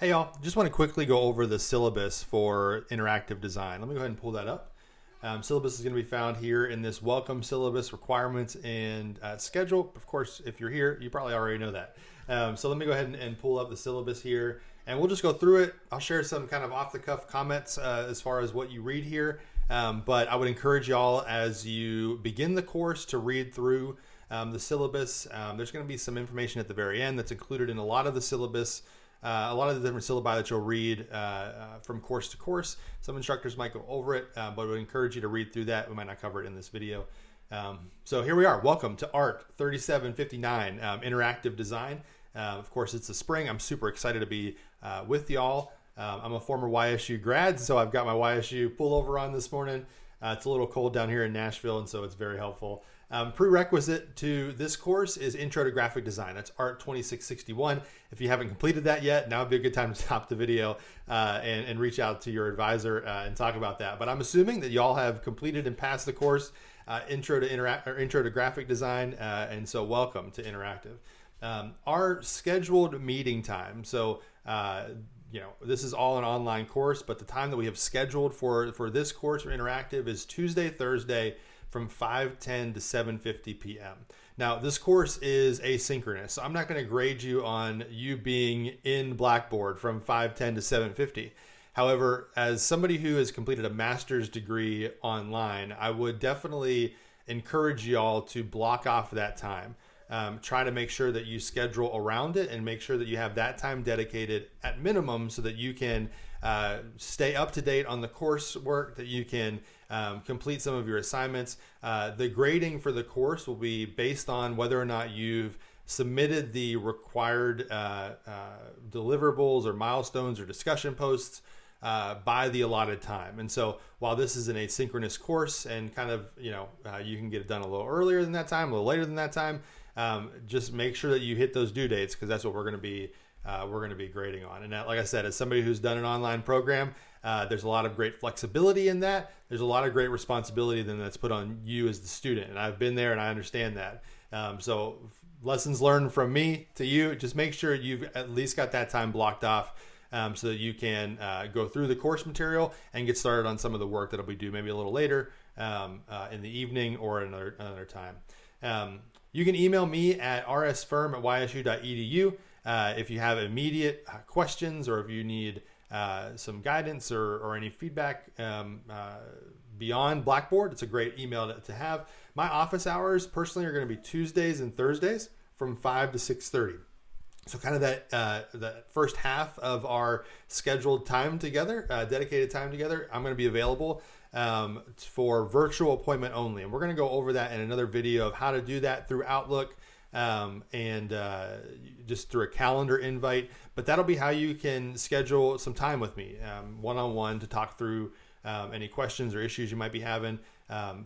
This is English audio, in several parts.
Hey y'all, just want to quickly go over the syllabus for interactive design. Let me go ahead and pull that up. Syllabus is going to be found here in this welcome syllabus requirements and schedule. Of course, if you're here, you probably already know that. So let me go ahead and pull up the syllabus here and we'll just go through it. I'll share some kind of off the cuff comments as far as what you read here. But I would encourage y'all as you begin the course to read through the syllabus. There's going to be some information at the very end that's included in a lot of the syllabus. A lot of the different syllabi that you'll read from course to course. Some instructors might go over it, but I would encourage you to read through that. We might not cover it in this video. So here we are. Welcome to ART 3759, Interactive Design. Of course, it's the spring. I'm super excited to be with y'all. I'm a former YSU grad, so I've got my YSU pullover on this morning. It's a little cold down here in Nashville, and so it's very helpful. Prerequisite to this course is Intro to Graphic Design. That's ART 2661. If you haven't completed that yet, now would be a good time to stop the video and reach out to your advisor and talk about that. But I'm assuming that y'all have completed and passed the course, Intro to Graphic Design, and so welcome to Interactive. Our scheduled meeting time. So this is all an online course, but the time that we have scheduled for this course for Interactive is Tuesday, Thursday, from 5:10 to 7:50 p.m. Now, this course is asynchronous, so I'm not going to grade you on you being in Blackboard from 5:10 to 7:50. However, as somebody who has completed a master's degree online, I would definitely encourage y'all to block off that time. Try to make sure that you schedule around it and make sure that you have that time dedicated at minimum so that you can stay up to date on the coursework, that you can complete some of your assignments. The grading for the course will be based on whether or not you've submitted the required deliverables or milestones or discussion posts by the allotted time. And so while this is an asynchronous course and kind of, you can get it done a little earlier than that time, a little later than that time, just make sure that you hit those due dates, because that's what we're going to be grading on. And that, like I said, as somebody who's done an online program, there's a lot of great flexibility in that. There's a lot of great responsibility then that's put on you as the student. And I've been there and I understand that. So lessons learned from me to you, just make sure you've at least got that time blocked off so that you can go through the course material and get started on some of the work that'll be due maybe a little later in the evening or another time. You can email me at rsfirm@ysu.edu if you have immediate questions or if you need some guidance or any feedback beyond Blackboard. It's a great email to have. My office hours personally are going to be Tuesdays and Thursdays from 5 to 6:30. So kind of that first half of our scheduled time together, dedicated time together, I'm going to be available for virtual appointment only. And we're going to go over that in another video of how to do that through Outlook and just through a calendar invite. But that'll be how you can schedule some time with me one-on-one to talk through any questions or issues you might be having.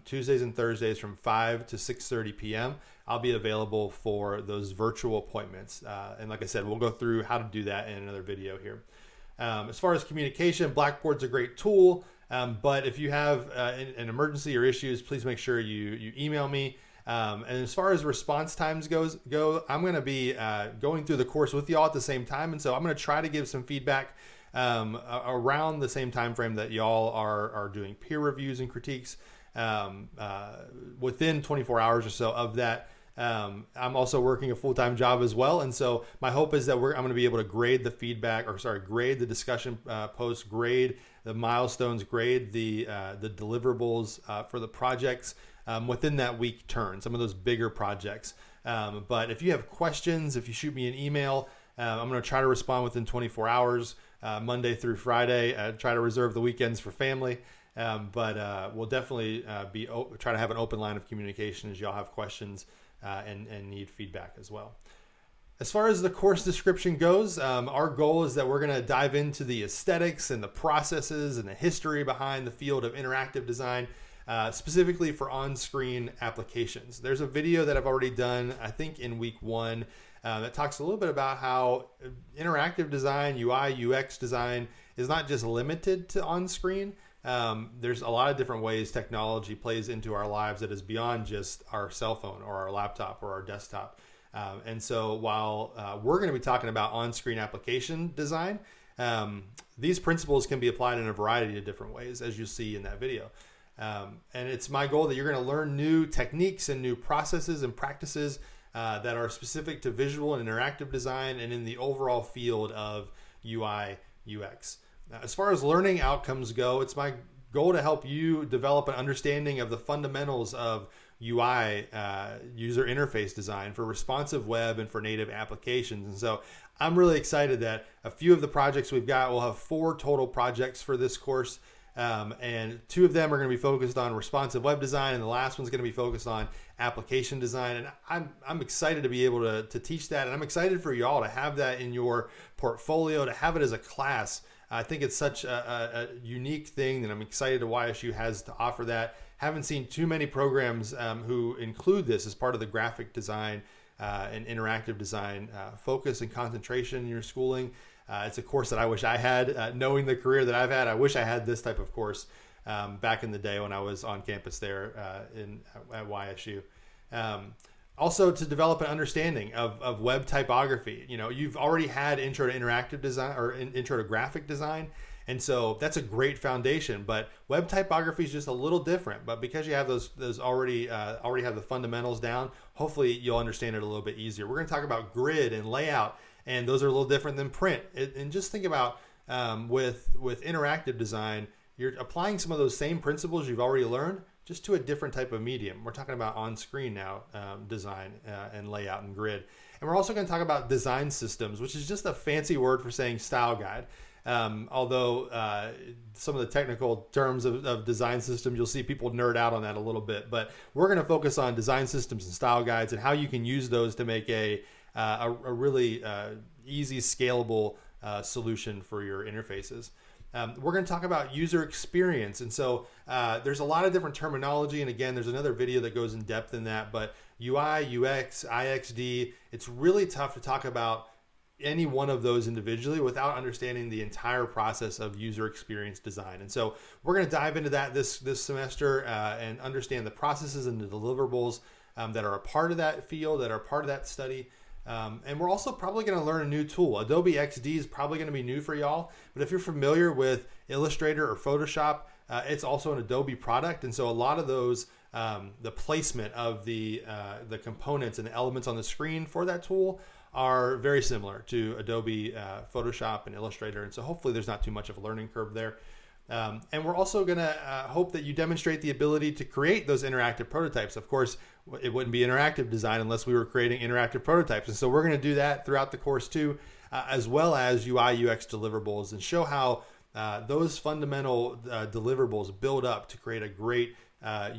Tuesdays and Thursdays from 5 to 6:30 p.m. I'll be available for those virtual appointments. And like I said, we'll go through how to do that in another video here. As far as communication, Blackboard's a great tool. But if you have an emergency or issues, please make sure you email me. And as far as response times go, I'm going to be going through the course with y'all at the same time. And so I'm going to try to give some feedback around the same time frame that y'all are doing peer reviews and critiques within 24 hours or so of that. I'm also working a full-time job as well. And so my hope is that I'm going to be able to grade the grade the discussion posts, grade the milestones, grade the deliverables for the projects within that week turn, some of those bigger projects. But if you have questions, if you shoot me an email, I'm going to try to respond within 24 hours, Monday through Friday. Try to reserve the weekends for family. But we'll definitely try to have an open line of communication as y'all have questions and need feedback as well. As far as the course description goes, our goal is that we're going to dive into the aesthetics and the processes and the history behind the field of interactive design, specifically for on-screen applications. There's a video that I've already done, I think in week 1, that talks a little bit about how interactive design, UI, UX design is not just limited to on-screen. There's a lot of different ways technology plays into our lives that is beyond just our cell phone or our laptop or our desktop. And so while we're going to be talking about on-screen application design, These principles can be applied in a variety of different ways, as you see in that video. And it's my goal that you're going to learn new techniques and new processes and practices that are specific to visual and interactive design and in the overall field of UI UX. As far as learning outcomes go, it's my goal to help you develop an understanding of the fundamentals of UI, user interface design, for responsive web and for native applications. And so I'm really excited that a few of the projects we've got, we'll have 4 total projects for this course. And 2 of them are going to be focused on responsive web design, and the last one's going to be focused on application design. And I'm excited to be able to teach that, and I'm excited for you all to have that in your portfolio, to have it as a class. I think it's such a unique thing that I'm excited that YSU has to offer that. Haven't seen too many programs who include this as part of the graphic design and interactive design focus and concentration in your schooling. It's a course that I wish I had. Knowing the career that I've had, I wish I had this type of course back in the day when I was on campus there at YSU. Also, to develop an understanding of web typography. You know, you've already had intro to interactive design or intro to graphic design, and so that's a great foundation. But web typography is just a little different. But because you have those already have the fundamentals down, hopefully you'll understand it a little bit easier. We're going to talk about grid and layout, and those are a little different than print. And just think about with interactive design, you're applying some of those same principles you've already learned, just to a different type of medium. We're talking about on-screen now, design and layout and grid. And we're also going to talk about design systems, which is just a fancy word for saying style guide. Although some of the technical terms of design systems, you'll see people nerd out on that a little bit. But we're going to focus on design systems and style guides and how you can use those to make a really easy, scalable solution for your interfaces. We're going to talk about user experience. And so there's a lot of different terminology. And again, there's another video that goes in depth in that. But UI, UX, IXD, it's really tough to talk about any one of those individually without understanding the entire process of user experience design. And so we're going to dive into that this semester and understand the processes and the deliverables that are a part of that field, that are part of that study. And we're also probably going to learn a new tool. Adobe XD is probably going to be new for y'all, but if you're familiar with Illustrator or Photoshop, it's also an Adobe product. And so a lot of those, the placement of the components and the elements on the screen for that tool are very similar to Adobe Photoshop and Illustrator. And so hopefully there's not too much of a learning curve there. And we're also going to hope that you demonstrate the ability to create those interactive prototypes. Of course, it wouldn't be interactive design unless we were creating interactive prototypes. And so we're going to do that throughout the course too, as well as UI, UX deliverables, and show how those fundamental deliverables build up to create a great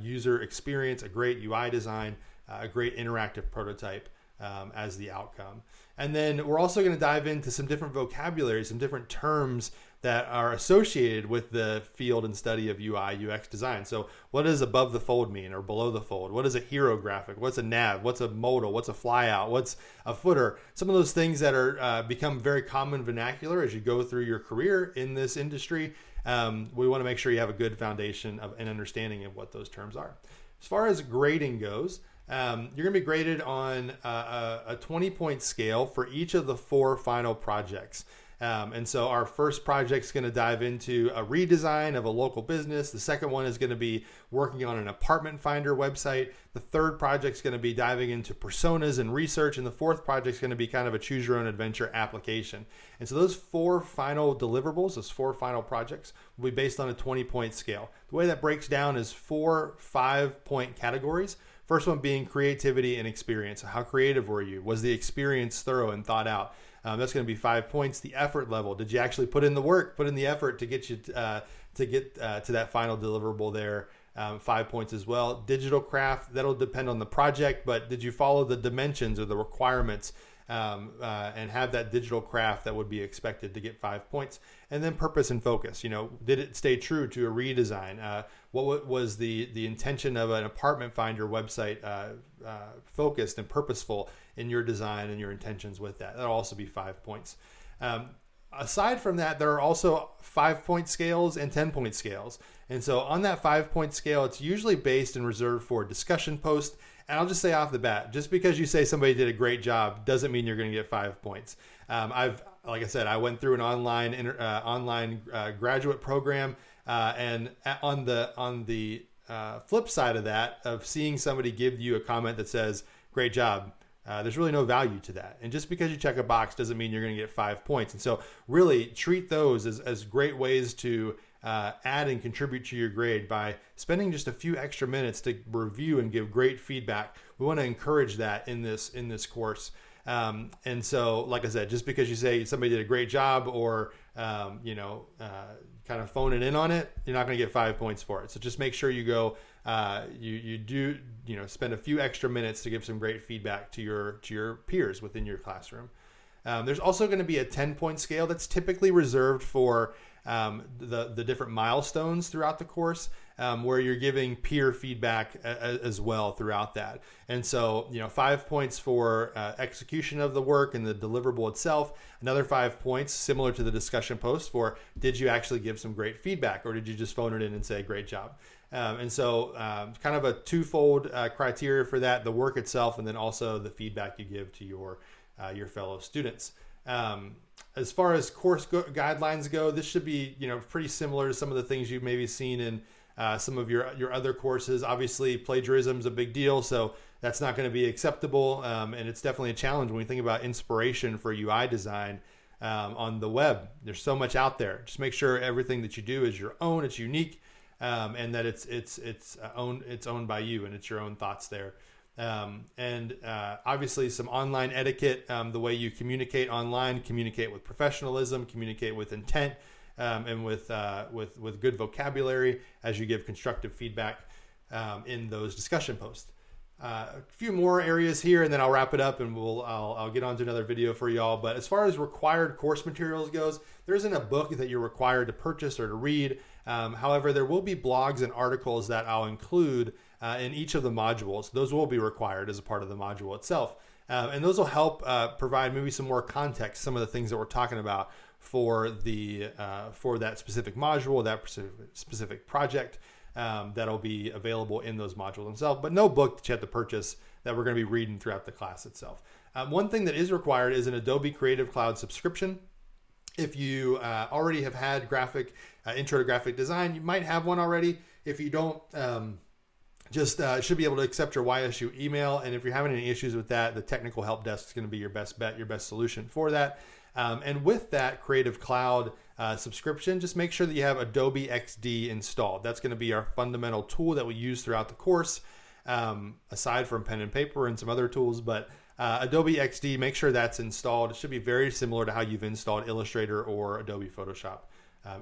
user experience, a great UI design, a great interactive prototype as the outcome. And then we're also going to dive into some different vocabulary, some different terms that are associated with the field and study of UI, UX design. So what does above the fold mean, or below the fold? What is a hero graphic? What's a nav? What's a modal? What's a flyout? What's a footer? Some of those things that are become very common vernacular as you go through your career in this industry. We want to make sure you have a good foundation of an understanding of what those terms are. As far as grading goes, you're going to be graded on a 20-point scale for each of the 4 final projects. And so our first project is going to dive into a redesign of a local business. The second one is going to be working on an apartment finder website. The third project is going to be diving into personas and research. And the fourth project is going to be kind of a choose your own adventure application. And so those 4 final deliverables, those 4 final projects, will be based on a 20-point scale. The way that breaks down is 4 5-point categories. First one being creativity and experience. How creative were you? Was the experience thorough and thought out? That's going to be 5 points. The effort level. Did you actually put in the work, put in the effort to get you to that final deliverable there? 5 points as well. Digital craft, that'll depend on the project, but did you follow the dimensions or the requirements and have that digital craft that would be expected to get 5 points? And then purpose and focus. You know, did it stay true to a redesign? What was the intention of an apartment finder website focused and purposeful in your design and your intentions with that? That'll also be 5 points. aside from that, there are also 5-point scales and 10-point scales. And so on that 5-point scale, it's usually based and reserved for discussion posts. And I'll just say off the bat, just because you say somebody did a great job doesn't mean you're going to get 5 points. Like I said, I went through an online graduate program, and on the flip side of that, of seeing somebody give you a comment that says "great job," there's really no value to that. And just because you check a box doesn't mean you're going to get 5 points. And so, really treat those as great ways to add and contribute to your grade by spending just a few extra minutes to review and give great feedback. We want to encourage that in this course. And so, like I said, just because you say somebody did a great job or kind of phone it in on it, you're not going to get 5 points for it. So just make sure you go, you do spend a few extra minutes to give some great feedback to your peers within your classroom. There's also going to be a 10-point scale that's typically reserved for the different milestones throughout the course, where you're giving peer feedback as well throughout that. And so, 5 points for execution of the work and the deliverable itself, another 5 points similar to the discussion post for did you actually give some great feedback or did you just phone it in and say great job? And so kind of a twofold criteria for that, the work itself and then also the feedback you give to your fellow students. As far as course guidelines go, this should be pretty similar to some of the things you've maybe seen in some of your other courses. Obviously, plagiarism is a big deal, so that's not going to be acceptable, and it's definitely a challenge when we think about inspiration for UI design on the web. There's so much out there. Just make sure everything that you do is your own, it's unique, and that it's owned by you and it's your own thoughts there. Obviously some online etiquette, the way you communicate online, communicate with professionalism, communicate with intent, and with good vocabulary as you give constructive feedback in those discussion posts. A few more areas here, and then I'll wrap it up, and I'll get on to another video for y'all. But as far as required course materials goes, there isn't a book that you're required to purchase or to read. However, there will be blogs and articles that I'll include in each of the modules. Those will be required as a part of the module itself. And those will help provide maybe some more context, some of the things that we're talking about for that specific module, that specific project that'll be available in those modules themselves, but no book that you have to purchase that we're going to be reading throughout the class itself. One thing that is required is an Adobe Creative Cloud subscription. If you already have had intro to graphic design, you might have one already. If you don't, should be able to accept your YSU email. And if you're having any issues with that, the technical help desk is going to be your best bet, your best solution for that. And with that Creative Cloud subscription, just make sure that you have Adobe XD installed. That's going to be our fundamental tool that we use throughout the course, aside from pen and paper and some other tools. But Adobe XD, make sure that's installed. It should be very similar to how you've installed Illustrator or Adobe Photoshop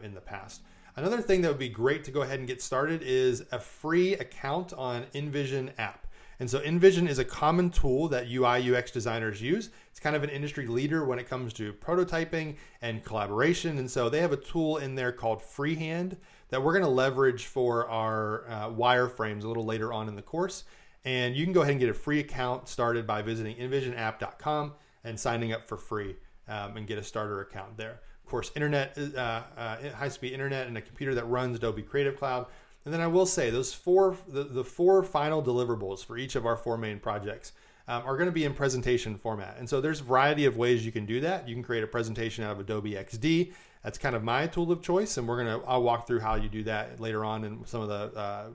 in the past. Another thing that would be great to go ahead and get started is a free account on InVision app. And so InVision is a common tool that UI UX designers use. It's kind of an industry leader when it comes to prototyping and collaboration. And so they have a tool in there called Freehand that we're going to leverage for our wireframes a little later on in the course. And you can go ahead and get a free account started by visiting invisionapp.com and signing up for free and get a starter account there. Of course, high-speed internet and a computer that runs Adobe Creative Cloud. And then I will say the four final deliverables for each of our 4 main projects are going to be in presentation format. And so there's a variety of ways you can do that. You can create a presentation out of Adobe XD. That's kind of my tool of choice, and I'll walk through how you do that later on in some of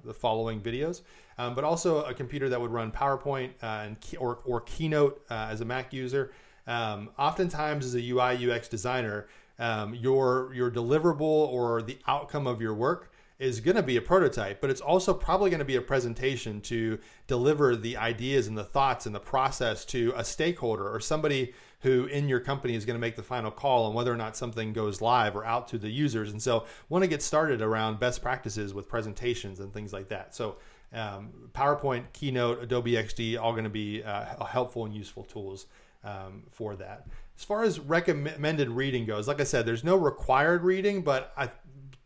the following videos. But also a computer that would run PowerPoint or Keynote as a Mac user. Oftentimes as a UI UX designer, your deliverable or the outcome of your work is going to be a prototype, but it's also probably going to be a presentation to deliver the ideas and the thoughts and the process to a stakeholder or somebody who in your company is going to make the final call on whether or not something goes live or out to the users. And so want to get started around best practices with presentations and things like that. So PowerPoint, Keynote, Adobe XD, all going to be helpful and useful tools for that. As far as recommended reading goes, like I said, there's no required reading, but I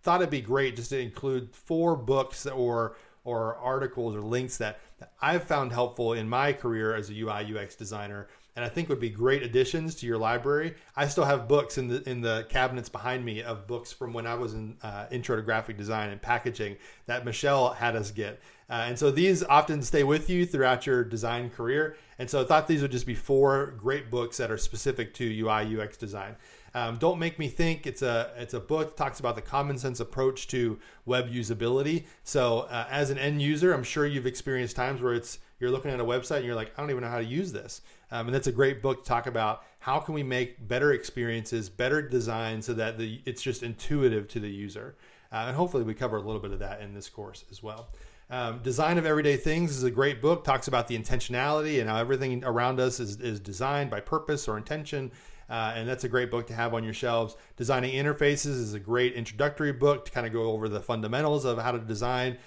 thought it'd be great just to include 4 books or articles or links that I've found helpful in my career as a UI UX designer and I think would be great additions to your library. I still have books in the cabinets behind me of books from when I was in intro to graphic design and packaging that Michelle had us get. And so these often stay with you throughout your design career. And so I thought these would just be 4 great books that are specific to UI UX design. Don't Make Me Think. It's a book that talks about the common sense approach to web usability. So as an end user, I'm sure you've experienced times where you're looking at a website and you're like, I don't even know how to use this. And that's a great book to talk about how can we make better experiences, better design so that it's just intuitive to the user. And hopefully we cover a little bit of that in this course as well. Design of Everyday Things is a great book, talks about the intentionality and how everything around us is designed by purpose or intention. And that's a great book to have on your shelves. Designing Interfaces is a great introductory book to kind of go over the fundamentals of how to design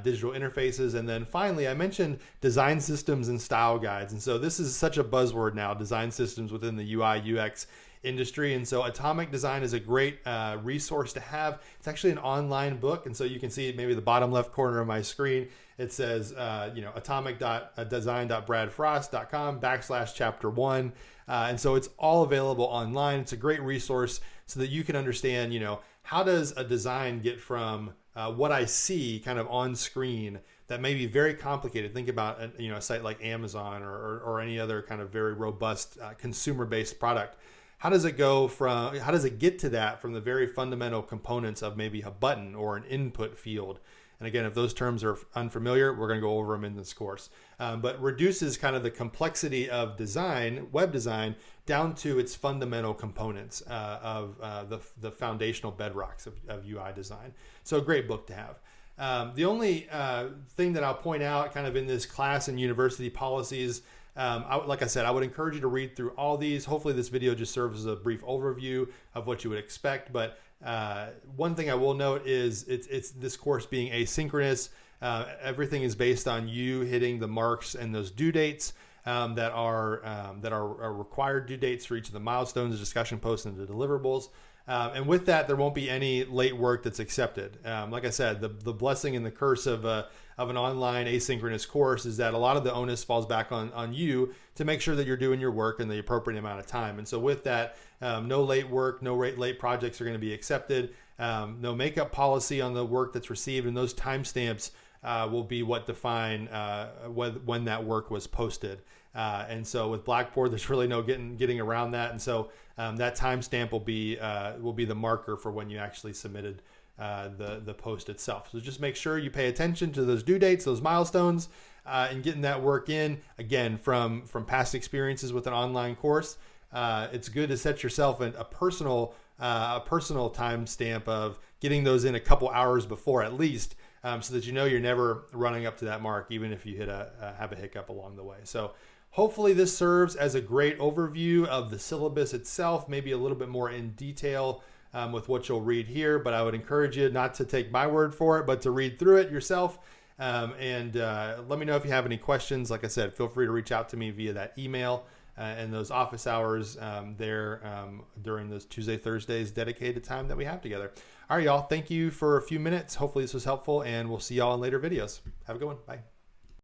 digital interfaces. And then finally, I mentioned design systems and style guides. And so this is such a buzzword now, design systems within the UI UX industry. And so Atomic Design is a great resource to have. It's actually an online book. And so you can see maybe the bottom left corner of my screen, it says, atomic.designbradfrost.com/chapter1. And so it's all available online. It's a great resource so that you can understand, how does a design get from what I see kind of on screen that may be very complicated. Think about a site like Amazon or any other kind of very robust consumer-based product. How does it get to that from the very fundamental components of maybe a button or an input field? And again, if those terms are unfamiliar, we're going to go over them in this course. But reduces kind of the complexity of design, web design, down to its fundamental components of the foundational bedrocks of UI design. So a great book to have. The only thing that I'll point out kind of in this class and university policies, like I said, I would encourage you to read through all these. Hopefully this video just serves as a brief overview of what you would expect. But one thing I will note is it's this course being asynchronous. Everything is based on you hitting the marks and those due dates that are required due dates for each of the milestones, the discussion posts, and the deliverables. And with that, there won't be any late work that's accepted. Like I said, the blessing and the curse of an online asynchronous course is that a lot of the onus falls back on you to make sure that you're doing your work in the appropriate amount of time. And so with that, no late work, no late projects are going to be accepted. No makeup policy on the work that's received, and those timestamps will be what define when that work was posted. And so with Blackboard, there's really no getting around that. And so that timestamp will be the marker for when you actually submitted the post itself. So just make sure you pay attention to those due dates, those milestones, and getting that work in. Again, from past experiences with an online course, it's good to set yourself a personal timestamp of getting those in a couple hours before at least, so that you're never running up to that mark, even if you have a hiccup along the way. So hopefully this serves as a great overview of the syllabus itself, maybe a little bit more in detail with what you'll read here, but I would encourage you not to take my word for it, but to read through it yourself. And let me know if you have any questions. Like I said, feel free to reach out to me via that email and those office hours during those Tuesday, Thursdays dedicated time that we have together. All right, y'all. Thank you for a few minutes. Hopefully this was helpful, and we'll see y'all in later videos. Have a good one. Bye.